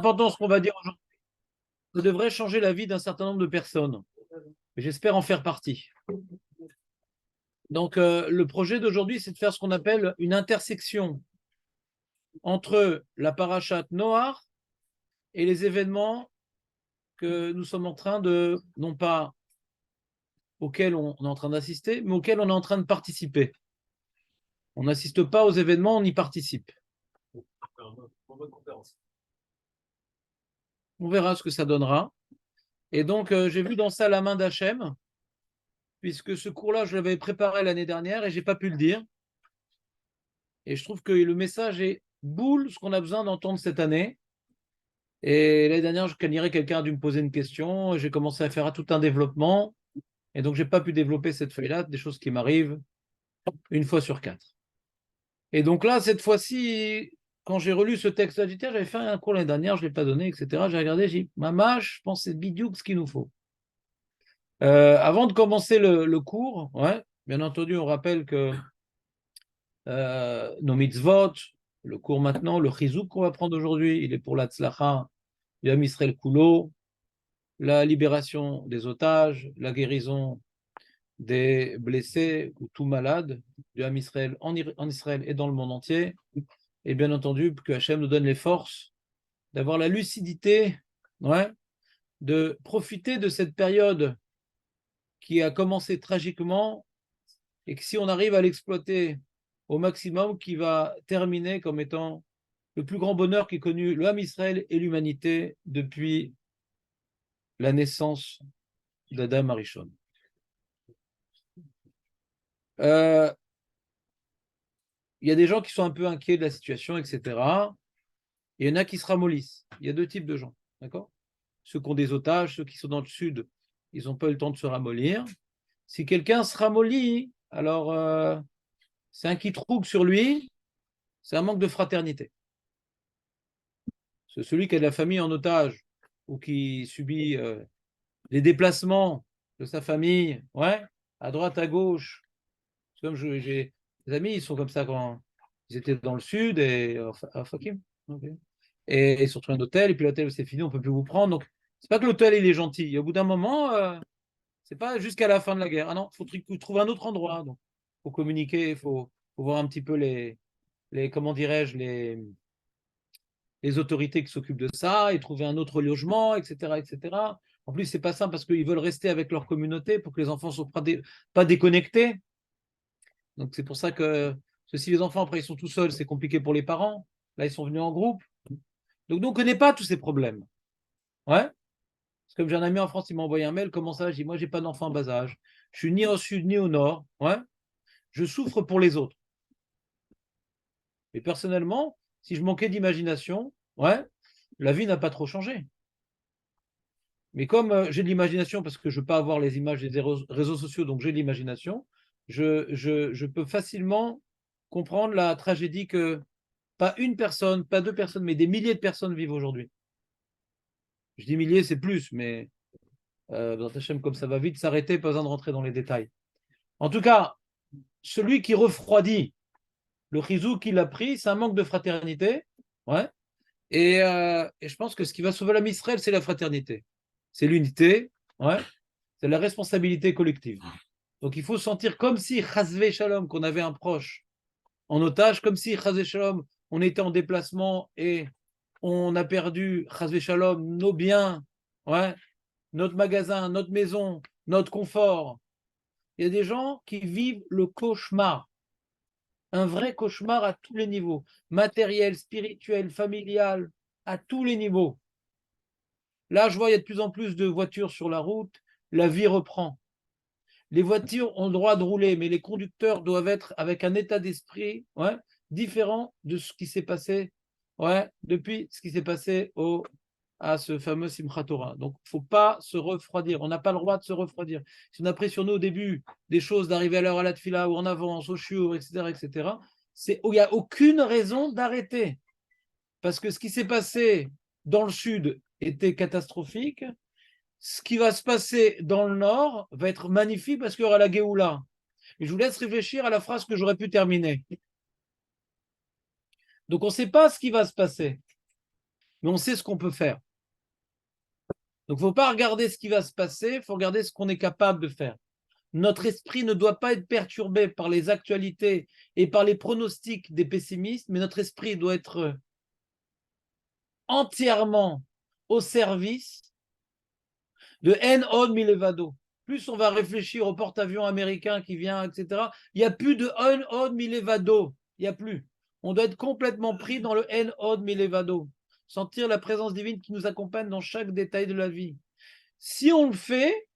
important ce qu'on va dire aujourd'hui. Ça devrait changer la vie d'un certain nombre de personnes. J'espère en faire partie. Donc, le projet d'aujourd'hui, c'est de faire ce qu'on appelle une intersection entre la parashat Noach et les événements que nous sommes en train de, non pas auxquels on est en train d'assister, mais auxquels on est en train de participer. On n'assiste pas aux événements, on y participe. On verra ce que ça donnera. Et donc, j'ai vu dans ça la main d'Hachem, puisque ce cours-là, je l'avais préparé l'année dernière et je n'ai pas pu le dire. Et je trouve que le message est boule, ce qu'on a besoin d'entendre cette année. Et l'année dernière, je cannirais, quelqu'un a dû me poser une question. J'ai commencé à faire tout un développement. Et donc, je n'ai pas pu développer cette feuille-là, des choses qui m'arrivent une fois sur 4. Et donc là, cette fois-ci, quand j'ai relu ce texte agitaire, j'avais fait un cours l'année dernière, je ne l'ai pas donné, etc. J'ai regardé, j'ai dit, maman, je pense que c'est bidiouk ce qu'il nous faut. Avant de commencer le cours, ouais, bien entendu, on rappelle que nos mitzvot, le cours maintenant, le chizouk qu'on va prendre aujourd'hui, il est pour la tzlacha, Yam Israël Kulo, la libération des otages, la guérison des blessés ou tout malades du Ham Israël en Israël et dans le monde entier. Et bien entendu, que Hachem nous donne les forces d'avoir la lucidité, ouais, de profiter de cette période qui a commencé tragiquement et que si on arrive à l'exploiter au maximum, qui va terminer comme étant le plus grand bonheur qu'ait connu le Ham Israël et l'humanité depuis la naissance d'Adam Arishon. Il y a des gens qui sont un peu inquiets de la situation, etc. Il y en a qui se ramollissent. Il y a deux types de gens, d'accord? Ceux qui ont des otages, ceux qui sont dans le sud, ils n'ont pas eu le temps de se ramollir. Si quelqu'un se ramollit, alors c'est un quitrouk sur lui, c'est un manque de fraternité. C'est celui qui a de la famille en otage ou qui subit les déplacements de sa famille, ouais, à droite, à gauche. Comme j'ai des amis, ils sont comme ça quand ils étaient dans le sud et à Fakim. Okay. Et surtout un hôtel, et puis l'hôtel c'est fini, on ne peut plus vous prendre. Donc, c'est pas que l'hôtel il est gentil. Et au bout d'un moment, c'est pas jusqu'à la fin de la guerre. Ah non, il faut trouver un autre endroit. Donc, faut communiquer, faut voir un petit peu les comment dirais-je, les autorités qui s'occupent de ça et trouver un autre logement, etc., etc. En plus, c'est pas simple parce qu'ils veulent rester avec leur communauté pour que les enfants ne soient pas déconnectés. Donc, c'est pour ça que si les enfants, après, ils sont tout seuls, c'est compliqué pour les parents. Là, ils sont venus en groupe. Donc, nous, on ne connaît pas tous ces problèmes. Ouais. Parce que comme j'ai un ami en France, il m'a envoyé un mail. Comment ça? Je dis, moi, j'ai pas d'enfant en bas âge. Je suis ni au sud ni au nord. Ouais. Je souffre pour les autres. Mais personnellement, si je manquais d'imagination, ouais, la vie n'a pas trop changé. Mais comme j'ai de l'imagination, parce que je ne veux pas avoir les images des réseaux sociaux, donc j'ai de l'imagination, je peux facilement comprendre la tragédie que pas une personne, pas deux personnes, mais des milliers de personnes vivent aujourd'hui. Je dis milliers, c'est plus, mais dans Hachem, comme ça va vite s'arrêter, pas besoin de rentrer dans les détails. En tout cas, celui qui refroidit le chizou qu'il a pris, c'est un manque de fraternité. Ouais. Et je pense que ce qui va sauver l'âme Israël, c'est la fraternité. C'est l'unité. Ouais. C'est la responsabilité collective. Donc il faut sentir comme si, chazvé shalom, qu'on avait un proche en otage, comme si, chazvé shalom, on était en déplacement et on a perdu, chazvé shalom, nos biens, ouais, notre magasin, notre maison, notre confort. Il y a des gens qui vivent le cauchemar, un vrai cauchemar à tous les niveaux, matériel, spirituel, familial, à tous les niveaux. Là, je vois, il y a de plus en plus de voitures sur la route, la vie reprend. Les voitures ont le droit de rouler, mais les conducteurs doivent être avec un état d'esprit, ouais, différent de ce qui s'est passé, ouais, depuis ce qui s'est passé à ce fameux Simchat Torah. Donc, il ne faut pas se refroidir. On n'a pas le droit de se refroidir. Si on a pris sur nous au début des choses d'arriver à l'heure à la tfila ou en avance, au shiur, etc., il n'y a aucune raison d'arrêter. Parce que ce qui s'est passé dans le sud était catastrophique. Ce qui va se passer dans le nord va être magnifique parce qu'il y aura la Géoula. Et je vous laisse réfléchir à la phrase que j'aurais pu terminer. Donc, on ne sait pas ce qui va se passer. mais on sait ce qu'on peut faire. Donc, il ne faut pas regarder ce qui va se passer, il faut regarder ce qu'on est capable de faire. Notre esprit ne doit pas être perturbé par les actualités et par les pronostics des pessimistes, mais notre esprit doit être entièrement au service de En Od Milevado. Plus on va réfléchir au porte-avions américain qui vient, etc., il n'y a plus de En Od Milevado. Il n'y a plus. On doit être complètement pris dans le En Od Milevado. Sentir la présence divine qui nous accompagne dans chaque détail de la vie. Si on le fait,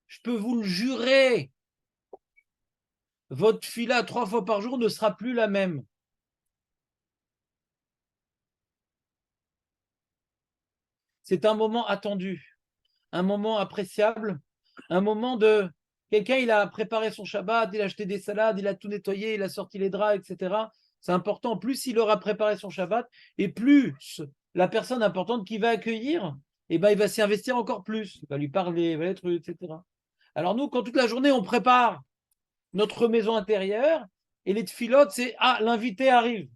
je peux vous le jurer, votre fila 3 fois par jour ne sera plus la même. C'est un moment attendu, un moment appréciable, un moment de... Quelqu'un, il a préparé son Shabbat, il a acheté des salades, il a tout nettoyé, il a sorti les draps, etc. C'est important. Plus il aura préparé son Shabbat, et plus la personne importante qui va accueillir, eh ben, il va s'y investir encore plus. Il va lui parler, il va être, etc. Alors nous, quand toute la journée, on prépare notre maison intérieure, et les tfilotes, c'est « Ah, l'invité arrive ».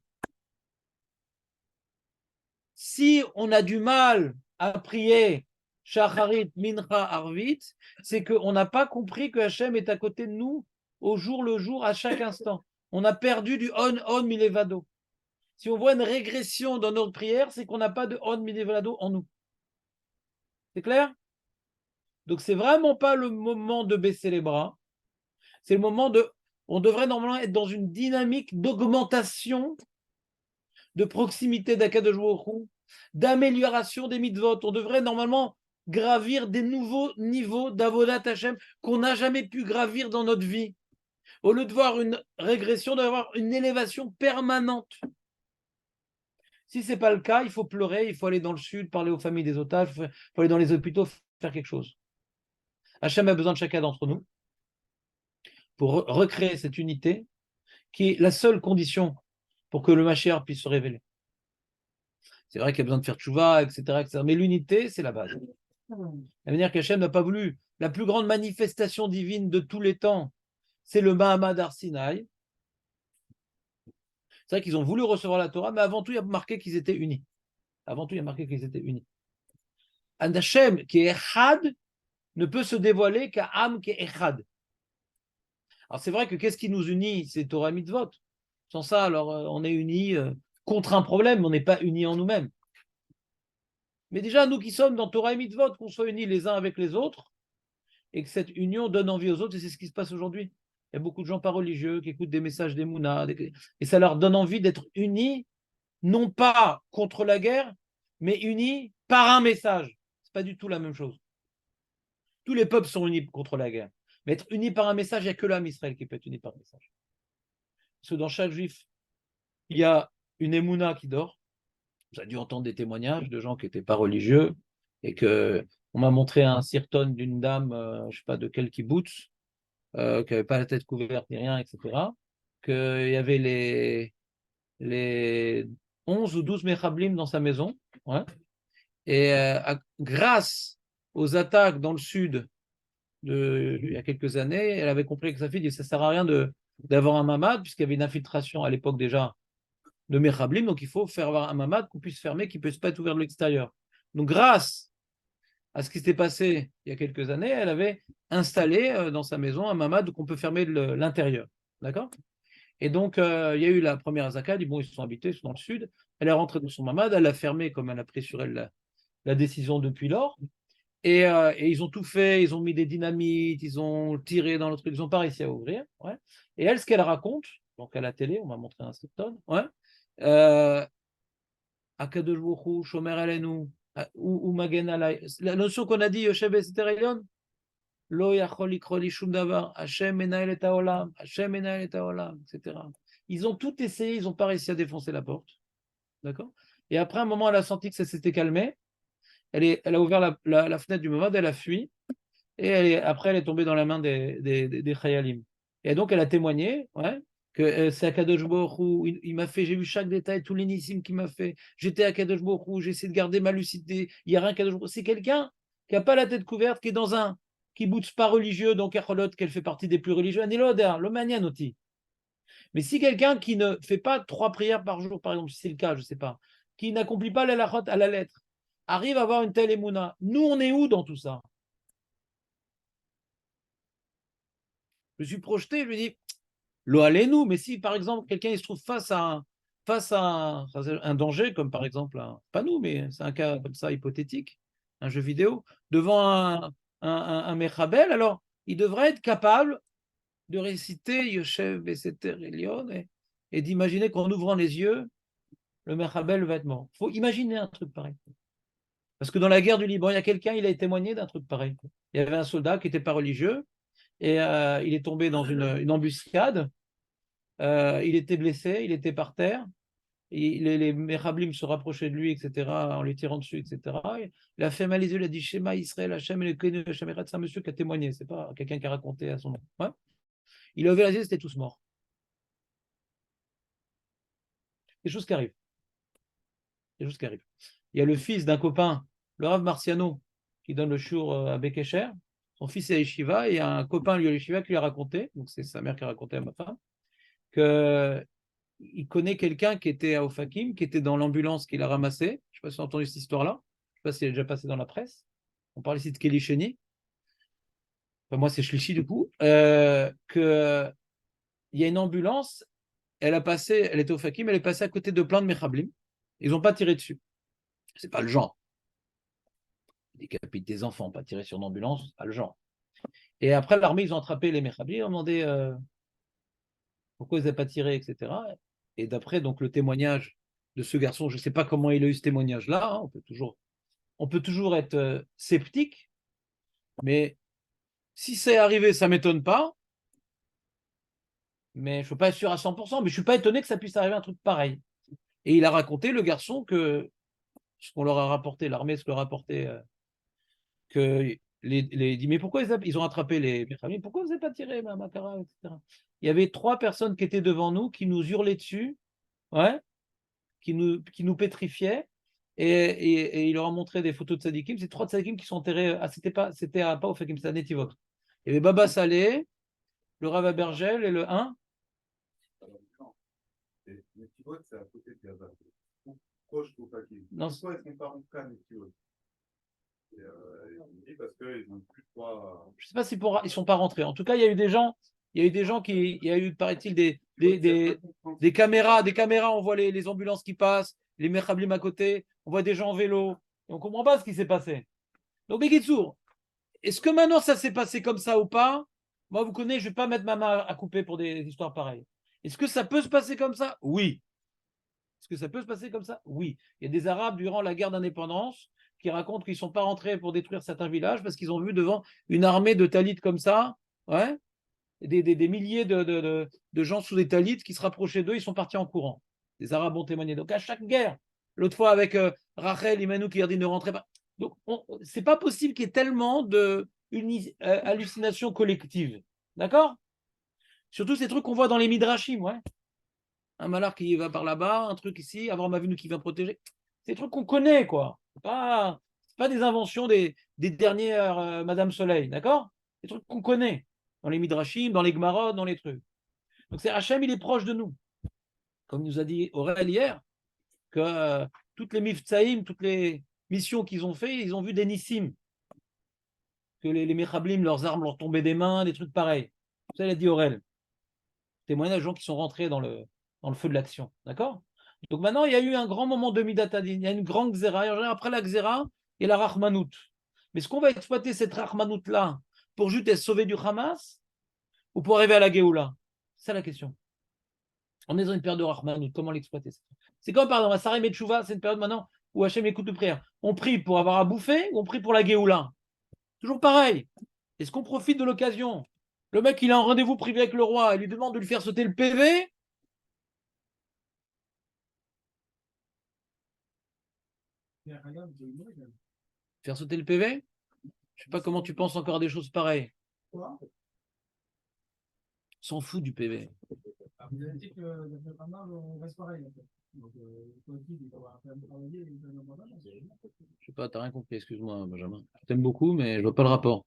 Si on a du mal à prier Shacharit, Mincha, Arvit, c'est qu'on n'a pas compris que Hachem est à côté de nous au jour le jour, à chaque instant. On a perdu du on milevado. Si on voit une régression dans notre prière, c'est qu'on n'a pas de on milevado en nous. C'est clair? Donc c'est vraiment pas le moment de baisser les bras. C'est le moment de... On devrait normalement être dans une dynamique d'augmentation, de proximité d'Akadosh Baruch Hu, d'amélioration des mitzvot. On devrait normalement gravir des nouveaux niveaux d'Avodat Hashem qu'on n'a jamais pu gravir dans notre vie. Au lieu de voir une régression, d'avoir une élévation permanente. Si ce n'est pas le cas, il faut pleurer, il faut aller dans le sud, parler aux familles des otages, il faut aller dans les hôpitaux, faire quelque chose. Hashem a besoin de chacun d'entre nous pour recréer cette unité qui est la seule condition pour que le Mashiach puisse se révéler. C'est vrai qu'il y a besoin de faire tchouva, etc., etc. Mais l'unité, c'est la base. La manière qu'Hachem n'a pas voulu. La plus grande manifestation divine de tous les temps, c'est le Mahamad Arsinaï. C'est vrai qu'ils ont voulu recevoir la Torah, mais avant tout, il y a marqué qu'ils étaient unis. Avant tout, il y a marqué qu'ils étaient unis. Un Hachem qui est Echad ne peut se dévoiler qu'à Am qui est Echad. Alors c'est vrai que qu'est-ce qui nous unit? C'est Torah Mitzvot. Sans ça, alors on est unis contre un problème, mais on n'est pas unis en nous-mêmes. Mais déjà, nous qui sommes dans Torah et Mitzvot, qu'on soit unis les uns avec les autres, et que cette union donne envie aux autres, et c'est ce qui se passe aujourd'hui. Il y a beaucoup de gens pas religieux qui écoutent des messages des Mouna, et ça leur donne envie d'être unis, non pas contre la guerre, mais unis par un message. C'est pas du tout la même chose. Tous les peuples sont unis contre la guerre. Mais être unis par un message, il n'y a que l'âme Israël qui peut être uni par un message. Parce que dans chaque juif, il y a une émouna qui dort. Vous avez dû entendre des témoignages de gens qui n'étaient pas religieux et que on m'a montré un sirton d'une dame, je ne sais pas de quel kibbutz, qui n'avait pas la tête couverte ni rien, etc. Qu'il y avait les 11 ou 12 méchablim dans sa maison. Ouais. Et grâce aux attaques dans le sud il y a quelques années, elle avait compris que sa fille disait ça ne sert à rien d'avoir un mamad, puisqu'il y avait une infiltration à l'époque déjà de Mechablim, donc il faut faire avoir un mamad qu'on puisse fermer, qui ne puisse pas être ouvert de l'extérieur. Donc grâce à ce qui s'était passé il y a quelques années, elle avait installé dans sa maison un mamad qu'on peut fermer de l'intérieur. D'accord? Et donc, il y a eu la première Azaka, elle dit bon, ils sont habités, ils sont dans le sud. Elle est rentrée dans son mamad, elle l'a fermé comme elle a pris sur elle la décision depuis lors. Et ils ont tout fait, ils ont mis des dynamites, ils ont tiré dans le truc, ils n'ont pas réussi à ouvrir. Ouais. Et elle, ce qu'elle raconte, donc à la télé, on m'a montré un septon, ouais, Akadosh Baruch Hu, Shomer Aleinu, ou Magen Alay. La notion qu'on a dit, Yoshev Ester Elyon, Lo Yachol Likro Li Shum Davar, Hashem Menael et Haolam, Hashem Menael et Haolam, etc. Ils ont tout essayé, ils n'ont pas réussi à défoncer la porte. D'accord? Et après un moment, elle a senti que ça s'était calmé. Elle a ouvert la fenêtre du Mamad, elle a fui. Et après, elle est tombée dans la main des Chayalim. Et donc, elle a témoigné, ouais, que c'est Akadosh Baruch Hu, il m'a fait, j'ai vu chaque détail, tous les nissim qu'il m'a fait. J'étais à Akadosh Baruch Hu, j'ai essayé de garder ma lucidité. Il n'y a rien qu'Akadosh Baruch Hu. C'est quelqu'un qui n'a pas la tête couverte, qui est dans un kibbutz pas religieux, donc Echolot, qu'elle fait partie des plus religieux. Aniloder, le Manianoti. Mais si quelqu'un qui ne fait pas 3 prières par jour, par exemple, si c'est le cas, je ne sais pas, qui n'accomplit pas l'halachot à la lettre, arrive à avoir une telle émouna, nous, on est où dans tout ça? Je me suis projeté, je me dis, l'eau allez nous, mais si par exemple quelqu'un il se trouve face à un danger, comme par exemple, pas nous, mais c'est un cas comme ça hypothétique, un jeu vidéo, devant un Mechabel, alors il devrait être capable de réciter Yoshev Beseter Elion et d'imaginer qu'en ouvrant les yeux, le Mechabel va être mort. Il faut imaginer un truc pareil. Parce que dans la guerre du Liban, il y a quelqu'un, il a témoigné d'un truc pareil. Il y avait un soldat qui n'était pas religieux et il est tombé dans une embuscade. Il était blessé, il était par terre. Les Mechablim se rapprochaient de lui, etc., en lui tirant dessus, etc. Il a fait mal les yeux, il a dit Shema Israël, Hachem, et le c'est un monsieur qui a témoigné, c'est pas quelqu'un qui a raconté à son nom. Ouais. Il a ouvert les yeux, c'était tous morts. Des choses qui arrivent. Des choses qui arrivent. Il y a le fils d'un copain, le Rav Marciano, qui donne le shour à Bekesher. Son fils est à Yeshiva, et il y a un copain lui à Yeshiva qui lui a raconté, donc c'est sa mère qui a raconté à ma femme, qu'il connaît quelqu'un qui était à Ofakim, qui était dans l'ambulance qu'il a ramassé. Je ne sais pas si vous avez entendu cette histoire-là. Je ne sais pas si elle est déjà passée dans la presse. On parle ici de Kelly Cheni. Enfin, moi, c'est Shlishi du coup. Il y a une ambulance, elle était au Fakim, elle est passée à côté de plein de Mechablim. Ils n'ont pas tiré dessus. C'est pas le genre. Ils décapitent des enfants, pas tirer sur une ambulance, c'est pas le genre. Et après, l'armée, ils ont attrapé les Mechablim, ils ont demandé pourquoi ils n'avaient pas tiré, etc. Et d'après donc le témoignage de ce garçon, je ne sais pas comment il a eu ce témoignage-là, hein, on peut toujours être sceptique, mais si c'est arrivé, ça ne m'étonne pas, mais je ne peux pas être sûr à 100%, mais je ne suis pas étonné que ça puisse arriver un truc pareil. Et il a raconté, le garçon, que ce qu'on leur a rapporté, l'armée, ce qu'on leur a rapporté, que dit, mais pourquoi ils ont attrapé les familles, pourquoi vous n'avez pas tiré, Makara, etc. Il y avait 3 personnes qui étaient devant nous, qui nous hurlaient dessus, ouais, qui nous pétrifiaient, et il leur a montré des photos de Sadikim. C'est 3 Sadikim qui sont enterrés, c'était pas au Fakim, c'était à Netivot. Il y avait Baba Saleh, le Rav Abergel et le 1. Netivot, c'est à côté de Gaza. Proche au Fakim. Pourquoi est-ce qu'on part en cas Netivot? Parce qu'ils ont plus droit. Je ne sais pas si ils ne sont pas rentrés. En tout cas, il y a eu des gens il y a eu, paraît-il, des caméras, on voit les ambulances qui passent, les Mechablim à côté, on voit des gens en vélo, et on ne comprend pas ce qui s'est passé. Donc, Bekitsour, est-ce que maintenant ça s'est passé comme ça ou pas? Moi, vous connaissez, je ne vais pas mettre ma main à couper pour des histoires pareilles. Est-ce que ça peut se passer comme ça? Oui. Est-ce que ça peut se passer comme ça? Oui. Il y a des Arabes durant la guerre d'indépendance qui racontent qu'ils ne sont pas rentrés pour détruire certains villages parce qu'ils ont vu devant une armée de talites comme ça, ouais, des milliers de gens sous des talites qui se rapprochaient d'eux, ils sont partis en courant. Les Arabes ont témoigné. Donc à chaque guerre, l'autre fois avec Rachel Imanou qui leur dit ne rentrez pas. Donc c'est pas possible qu'il y ait tellement de hallucinations collectives. D'accord? Surtout ces trucs qu'on voit dans les Midrashim, ouais. Un malheur qui va par là-bas, un truc ici, Abraham Avinu qui vient protéger. C'est des trucs qu'on connaît, quoi. C'est pas des inventions des dernières Madame Soleil, d'accord? Des trucs qu'on connaît dans les Midrashim, dans les Gemarot, dans les trucs. Donc c'est Hachem, il est proche de nous. Comme nous a dit Aurel hier, que toutes les Miftsaïm, toutes les missions qu'ils ont fait, ils ont vu des Nissim. Que les Mechablim, leurs armes leur tombaient des mains, des trucs pareils. Ça, il a dit Aurel. Témoignage de gens qui sont rentrés dans le feu de l'action. D'accord? Donc maintenant, il y a eu un grand moment de Midatadin. Il y a une grande Xéra. Après la Xéra, il y a la Rahmanout. Mais est-ce qu'on va exploiter cette Rahmanout-là pour juste être sauvé du Hamas ou pour arriver à la Géoula? C'est ça la question. On est dans une période de Rahmanout. Comment l'exploiter? C'est comme, pardon, à Sarem et Tchouva, c'est une période maintenant où Hachem écoute de prière. On prie pour avoir à bouffer ou on prie pour la Géoula? Toujours pareil. Est-ce qu'on profite de l'occasion? Le mec, il a un rendez-vous privé avec le roi. Il lui demande de lui faire sauter le PV. Faire sauter le PV? Je sais pas comment tu penses encore des choses pareilles. S'en fout du PV. Vous avez dit que on reste pareil. Je sais pas, t'as rien compris, excuse-moi, Benjamin. Je t'aime beaucoup, mais je vois pas le rapport.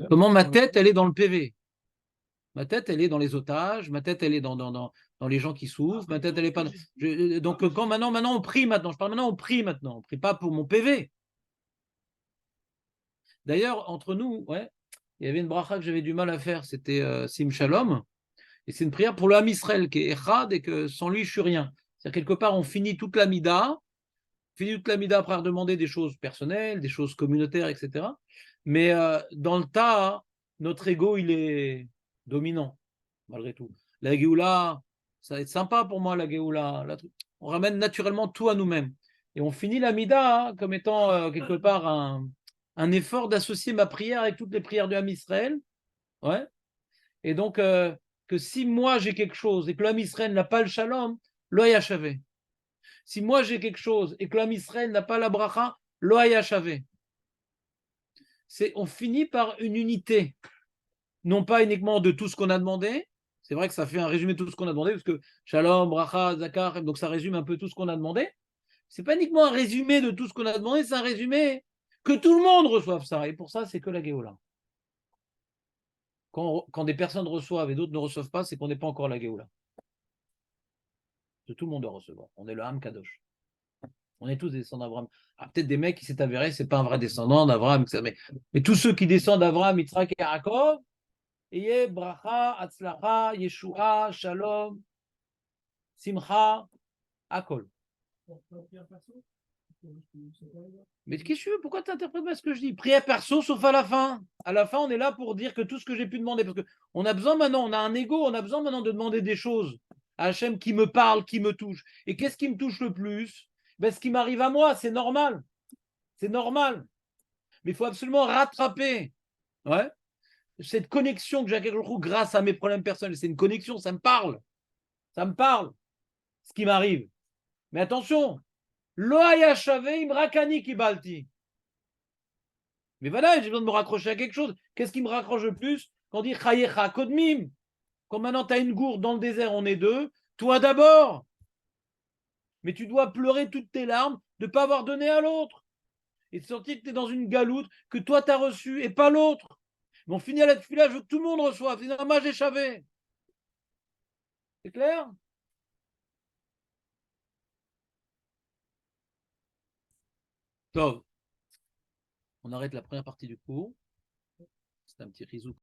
Comment ma tête, elle est dans le PV? Ma tête, elle est dans les otages, ma tête, elle est dans les gens qui souffrent, ma tête, elle est pas. Donc, quand maintenant, on prie maintenant. Je parle maintenant, on prie maintenant. On prie pas pour mon PV. D'ailleurs, entre nous, ouais, il y avait une bracha que j'avais du mal à faire, c'était Sim Shalom. Et c'est une prière pour le Ham Israël qui est Echad et que sans lui, je suis rien. C'est-à-dire, quelque part, on finit toute la Mida, après avoir demandé des choses personnelles, des choses communautaires, etc. Mais dans le tas, notre ego, il est dominant, malgré tout. La Géoula, ça va être sympa pour moi, la Géoula. On ramène naturellement tout à nous-mêmes. Et on finit la Mida comme étant quelque part un effort d'associer ma prière avec toutes les prières du Ham Israël. Ouais. Et donc, que si moi j'ai quelque chose et que l'homme Israël n'a pas le shalom, lo yachavé. Si moi j'ai quelque chose et que l'homme Israël n'a pas la bracha, lo yachavé. On finit par une unité, non pas uniquement de tout ce qu'on a demandé. C'est vrai que ça fait un résumé de tout ce qu'on a demandé, parce que shalom, bracha, zakar, donc ça résume un peu tout ce qu'on a demandé. C'est pas uniquement un résumé de tout ce qu'on a demandé, c'est un résumé que tout le monde reçoive ça. Et pour ça, c'est que la Géoula. Quand des personnes reçoivent et d'autres ne reçoivent pas, c'est qu'on n'est pas encore à la Géoula. Que tout le monde doit recevoir. On est le Ham Kadosh. On est tous des descendants d'Abraham. Ah, peut-être des mecs qui s'est avéré, c'est pas un vrai descendant d'Abraham. Mais tous ceux qui descendent d'Abraham, Yitzhak et Yaakov, Yeh, Bracha, Atzlacha, Yeshua, Shalom, Simcha, Akol. Mais qu'est-ce que tu veux? Pourquoi tu interprètes mal ce que je dis? Prière perso, sauf à la fin. À la fin, on est là pour dire que tout ce que j'ai pu demander, parce qu'on a besoin maintenant, on a un ego, on a besoin maintenant de demander des choses à Hachem qui me parle, qui me touche. Et qu'est-ce qui me touche le plus? Ben, ce qui m'arrive à moi, c'est normal. C'est normal. Mais il faut absolument rattraper, ouais, cette connexion que j'ai avec le grâce à mes problèmes personnels. C'est une connexion, ça me parle. Ça me parle, ce qui m'arrive. Mais attention, lo haya shave imrakani kibalti. Mais voilà, j'ai besoin de me raccrocher à quelque chose. Qu'est-ce qui me raccroche le plus? Quand on dit chayecha kodmim. Quand maintenant tu as une gourde dans le désert, on est deux. Toi d'abord. Mais tu dois pleurer toutes tes larmes de ne pas avoir donné à l'autre. Et de sentir que tu es dans une galoute que toi tu as reçue et pas l'autre. Mais on finit à la tefila, je veux que tout le monde reçoive. C'est un hommage échavé. C'est clair? Top. On arrête la première partie du cours. C'est un petit risou.